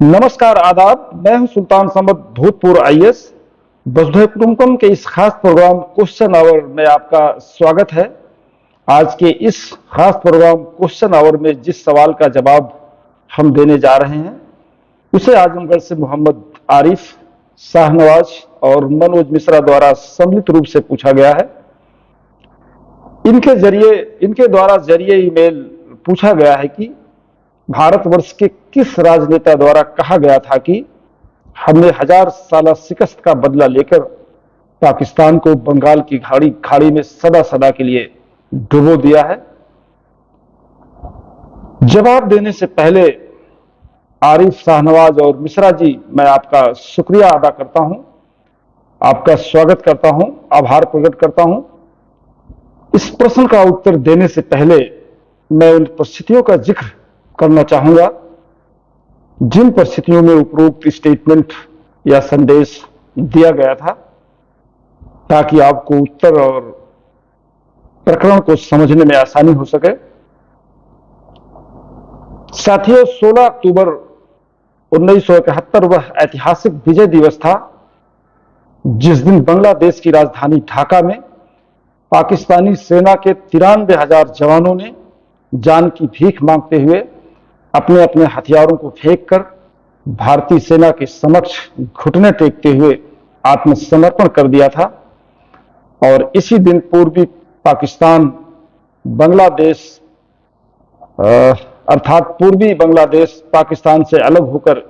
नमस्कार आदाब। मैं हूं सुल्तान समद, भूतपूर्व आईएएस। वसुधैव कुटुंबकम के इस खास प्रोग्राम क्वेश्चन आवर में आपका स्वागत है। आज के इस खास प्रोग्राम क्वेश्चन आवर में जिस सवाल का जवाब हम देने जा रहे हैं उसे आजमगढ़ से मोहम्मद आरिफ, शाहनवाज और मनोज मिश्रा द्वारा सम्मिलित रूप से पूछा गया है। इनके द्वारा जरिए ईमेल पूछा गया है कि भारतवर्ष के किस राजनेता द्वारा कहा गया था कि हमने 1000 साल शिकस्त का बदला लेकर पाकिस्तान को बंगाल की खाड़ी में सदा सदा के लिए डुबो दिया है। जवाब देने से पहले आरिफ, शाहनवाज और मिश्रा जी, मैं आपका शुक्रिया अदा करता हूं, आपका स्वागत करता हूं, आभार प्रकट करता हूं। इस प्रश्न का उत्तर देने से पहले मैं उन परिस्थितियों का जिक्र करना चाहूंगा जिन परिस्थितियों में उपरोक्त स्टेटमेंट या संदेश दिया गया था, ताकि आपको उत्तर और प्रकरण को समझने में आसानी हो सके। साथियों, 16 अक्टूबर 1971 वह ऐतिहासिक विजय दिवस था जिस दिन बांग्लादेश की राजधानी ढाका में पाकिस्तानी सेना के 93,000 जवानों ने जान की भीख मांगते हुए अपने अपने हथियारों को फेंककर भारतीय सेना के समक्ष घुटने टेकते हुए आत्मसमर्पण कर दिया था। और इसी दिन पूर्वी पाकिस्तान बांग्लादेश अर्थात पूर्वी बांग्लादेश पाकिस्तान से अलग होकर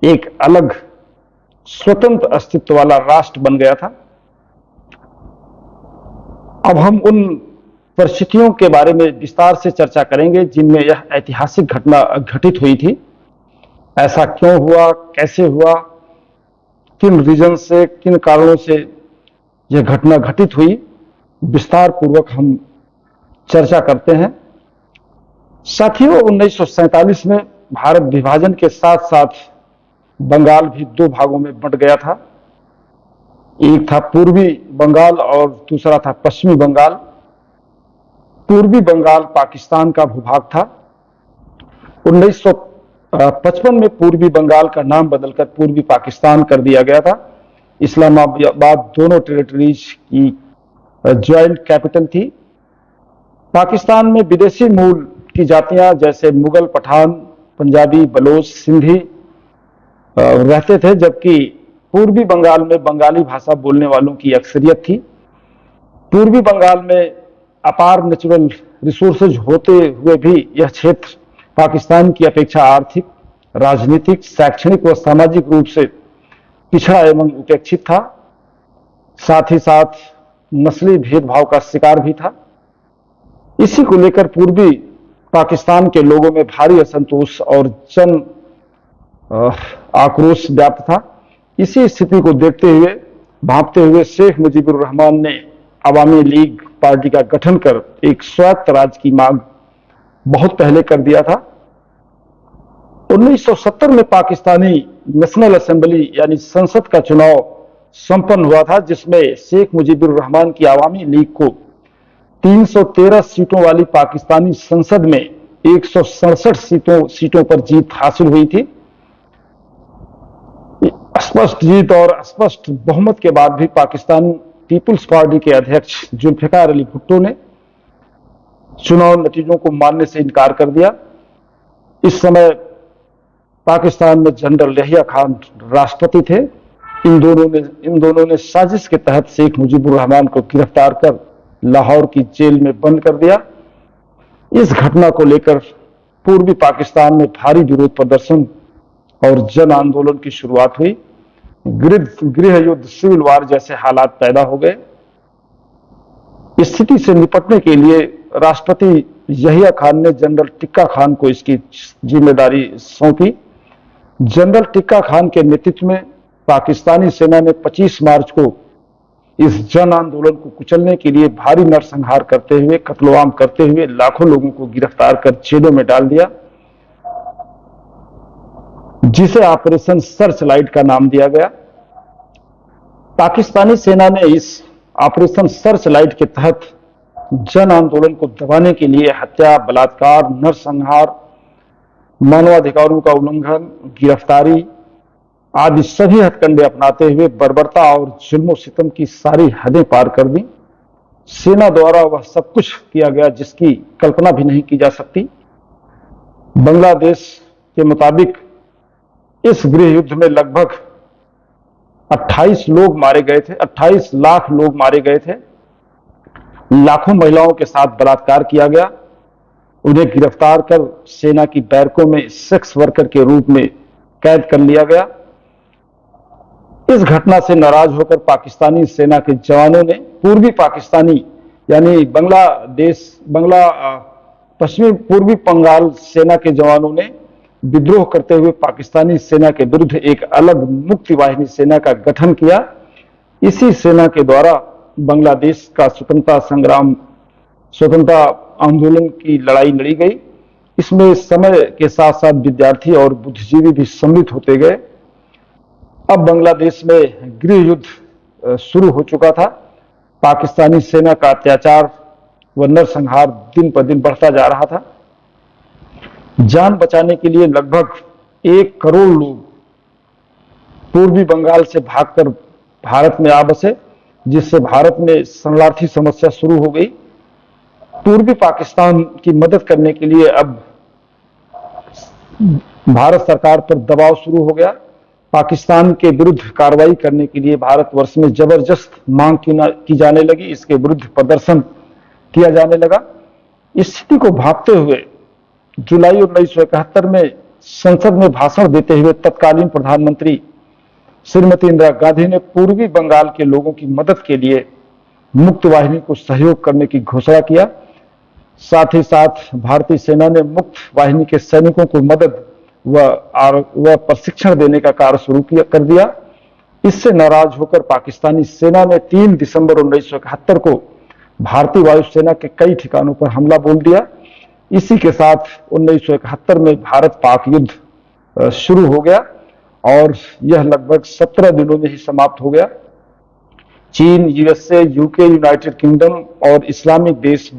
एक अलग स्वतंत्र अस्तित्व वाला राष्ट्र बन गया था। अब हम उन परिस्थितियों के बारे में विस्तार से चर्चा करेंगे जिनमें यह ऐतिहासिक घटना घटित हुई थी। ऐसा क्यों हुआ, कैसे हुआ, किन रीजन से, किन कारणों से यह घटना घटित हुई, विस्तार पूर्वक हम चर्चा करते हैं। साथियों, 1947 में भारत विभाजन के साथ साथ बंगाल भी दो भागों में बंट गया था। एक था पूर्वी बंगाल और दूसरा था पश्चिमी बंगाल। पूर्वी बंगाल पाकिस्तान का भूभाग था। 1955 में पूर्वी बंगाल का नाम बदलकर पूर्वी पाकिस्तान कर दिया गया था। इस्लामाबाद दोनों टेरिटरीज की ज्वाइंट कैपिटल थी। पाकिस्तान में विदेशी मूल की जातियां जैसे मुगल, पठान, पंजाबी, बलोच, सिंधी रहते थे, जबकि पूर्वी बंगाल में बंगाली भाषा बोलने वालों की अक्सरियत थी। पूर्वी बंगाल में अपार नेचुरल रिसोर्सेज होते हुए भी यह क्षेत्र पाकिस्तान की अपेक्षा आर्थिक, राजनीतिक, शैक्षणिक व सामाजिक रूप से पिछड़ा एवं उपेक्षित था। साथ ही साथ नस्ली भेदभाव का शिकार भी था। इसी को लेकर पूर्वी पाकिस्तान के लोगों में भारी असंतोष और जन आक्रोश व्याप्त था। इसी स्थिति को देखते हुए, भांपते हुए शेख मुजीबुर रहमान ने अवामी लीग पार्टी का गठन कर एक स्वायत्त राज्य की मांग बहुत पहले कर दिया था। 1970 में पाकिस्तानी नेशनल असेंबली यानी संसद का चुनाव संपन्न हुआ था, जिसमें शेख मुजीबुर रहमान की अवामी लीग को 313 सीटों वाली पाकिस्तानी संसद में 167 सीटों पर जीत हासिल हुई थी। स्पष्ट जीत और स्पष्ट बहुमत के बाद भी पाकिस्तानी पीपुल्स पार्टी के अध्यक्ष जुल्फिकार अली भुट्टो ने चुनाव नतीजों को मानने से इनकार कर दिया। इस समय पाकिस्तान में जनरल यहिया खान राष्ट्रपति थे। इन दोनों ने साजिश के तहत शेख मुजीबुर रहमान को गिरफ्तार कर लाहौर की जेल में बंद कर दिया। इस घटना को लेकर पूर्वी पाकिस्तान में भारी विरोध प्रदर्शन और जन आंदोलन की शुरुआत हुई। गृह युद्ध, सिविल वार जैसे हालात पैदा हो गए। स्थिति से निपटने के लिए राष्ट्रपति यहिया खान ने जनरल टिक्का खान को इसकी जिम्मेदारी सौंपी। जनरल टिक्का खान के नेतृत्व में पाकिस्तानी सेना ने 25 मार्च को इस जन आंदोलन को कुचलने के लिए भारी नरसंहार करते हुए, कत्लेआम करते हुए लाखों लोगों को गिरफ्तार कर जेलों में डाल दिया, जिसे ऑपरेशन सर्च लाइट का नाम दिया गया। पाकिस्तानी सेना ने इस ऑपरेशन सर्च लाइट के तहत जन आंदोलन को दबाने के लिए हत्या, बलात्कार, नरसंहार मानवाधिकारों का उल्लंघन, गिरफ्तारी आदि सभी हथकंडे अपनाते हुए बर्बरता और जुल्म सितम की सारी हदें पार कर दी। सेना द्वारा वह सब कुछ किया गया जिसकी कल्पना भी नहीं की जा सकती। बांग्लादेश के मुताबिक इस गृह युद्ध में लगभग 28 लोग मारे गए थे, 28 लाख लोग मारे गए थे। लाखों महिलाओं के साथ बलात्कार किया गया। उन्हें गिरफ्तार कर सेना की बैरकों में सेक्स वर्कर के रूप में कैद कर लिया गया। इस घटना से नाराज होकर पाकिस्तानी सेना के जवानों ने पूर्वी पाकिस्तानी यानी पश्चिमी पूर्वी बंगाल सेना के जवानों ने विद्रोह करते हुए पाकिस्तानी सेना के विरुद्ध एक अलग मुक्ति वाहिनी सेना का गठन किया। इसी सेना के द्वारा बांग्लादेश का स्वतंत्रता आंदोलन की लड़ाई लड़ी गई। इसमें समय के साथ साथ विद्यार्थी और बुद्धिजीवी भी सम्मिलित होते गए। अब बांग्लादेश में गृह युद्ध शुरू हो चुका था। पाकिस्तानी सेना का अत्याचार व नरसंहार दिन पर दिन बढ़ता जा रहा था। जान बचाने के लिए लगभग 1 करोड़ लोग पूर्वी बंगाल से भागकर भारत में आ बसे, जिससे भारत में शरणार्थी समस्या शुरू हो गई। पूर्वी पाकिस्तान की मदद करने के लिए अब भारत सरकार पर दबाव शुरू हो गया। पाकिस्तान के विरुद्ध कार्रवाई करने के लिए भारतवर्ष में जबरदस्त मांग की जाने लगी। इसके विरुद्ध प्रदर्शन किया जाने लगा। स्थिति को भांपते हुए जुलाई 1971 में संसद में भाषण देते हुए तत्कालीन प्रधानमंत्री श्रीमती इंदिरा गांधी ने पूर्वी बंगाल के लोगों की मदद के लिए मुक्त वाहिनी को सहयोग करने की घोषणा किया। साथ ही साथ भारतीय सेना ने मुक्त वाहिनी के सैनिकों को मदद व प्रशिक्षण देने का कार्य शुरू कर दिया। इससे नाराज होकर पाकिस्तानी सेना ने 3 दिसंबर 1971 को भारतीय वायुसेना के कई ठिकानों पर हमला बोल दिया। इसी के साथ 1971 में भारत पाक युद्ध शुरू हो गया और यह लगभग 17 दिनों में ही समाप्त हो गया। चीन, यूएसए, यूके, यूनाइटेड किंगडम और इस्लामिक देश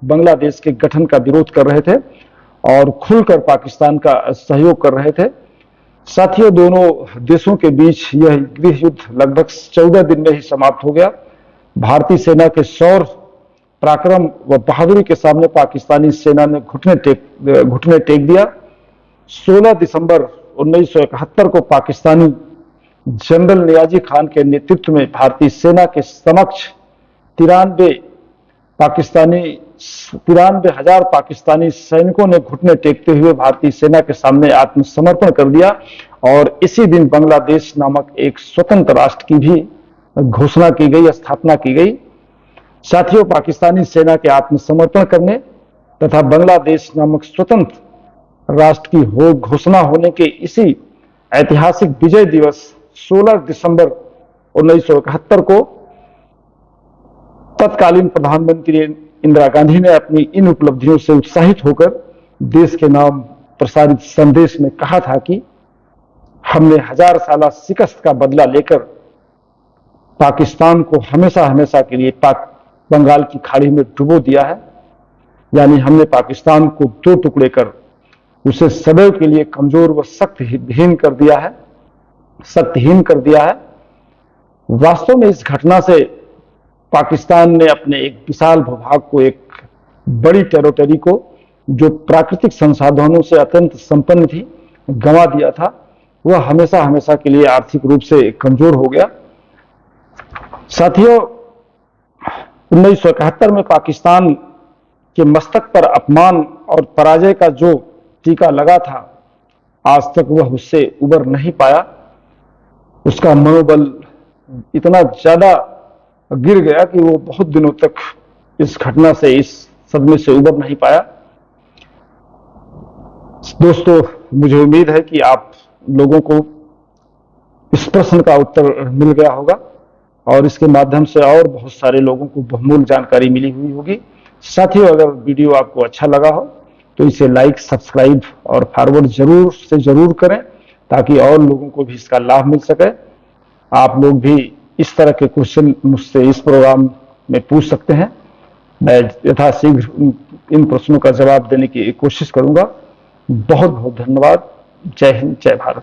बांग्लादेश के गठन का विरोध कर रहे थे और खुलकर पाकिस्तान का सहयोग कर रहे थे। साथियों, दोनों देशों के बीच यह गृह युद्ध लगभग 14 दिन में ही समाप्त हो गया। भारतीय सेना के शौर्य, पराक्रम व बहादुरी के सामने पाकिस्तानी सेना ने घुटने टेक दिया। 16 दिसंबर 1971 को पाकिस्तानी जनरल नियाजी खान के नेतृत्व में भारतीय सेना के समक्ष 93,000 पाकिस्तानी सैनिकों ने घुटने टेकते हुए भारतीय सेना के सामने आत्मसमर्पण कर दिया और इसी दिन बांग्लादेश नामक एक स्वतंत्र राष्ट्र की भी घोषणा की गई, स्थापना की गई। साथियों, पाकिस्तानी सेना के आत्मसमर्पण करने तथा बांग्लादेश नामक स्वतंत्र राष्ट्र की घोषणा होने के इसी ऐतिहासिक विजय दिवस 16 दिसंबर 1971 को तत्कालीन प्रधानमंत्री इंदिरा गांधी ने अपनी इन उपलब्धियों से उत्साहित होकर देश के नाम प्रसारित संदेश में कहा था कि हमने 1000 साल शिकस्त का बदला लेकर पाकिस्तान को हमेशा हमेशा के लिए बंगाल की खाड़ी में डुबो दिया है। यानी हमने पाकिस्तान को 2 टुकड़े कर उसे सदैव के लिए कमजोर व शक्तिहीन कर दिया है। वास्तव में इस घटना से पाकिस्तान ने अपने एक विशाल भूभाग को, एक बड़ी टेरिटरी को, जो प्राकृतिक संसाधनों से अत्यंत संपन्न थी, गंवा दिया था। वह हमेशा हमेशा के लिए आर्थिक रूप से कमजोर हो गया। साथियों, 1971 में पाकिस्तान के मस्तक पर अपमान और पराजय का जो टीका लगा था, आज तक वह उससे उबर नहीं पाया। उसका मनोबल इतना ज्यादा गिर गया कि वो बहुत दिनों तक इस घटना से, इस सदमे से उबर नहीं पाया। दोस्तों, मुझे उम्मीद है कि आप लोगों को इस प्रश्न का उत्तर मिल गया होगा और इसके माध्यम से और बहुत सारे लोगों को बहुमूल्य जानकारी मिली हुई होगी। साथियों, अगर वीडियो आपको अच्छा लगा हो तो इसे लाइक, सब्सक्राइब और फॉरवर्ड जरूर करें ताकि और लोगों को भी इसका लाभ मिल सके। आप लोग भी इस तरह के क्वेश्चन मुझसे इस प्रोग्राम में पूछ सकते हैं। मैं यथाशीघ्र इन प्रश्नों का जवाब देने की कोशिश करूंगा। बहुत बहुत धन्यवाद। जय हिंद, जय भारत।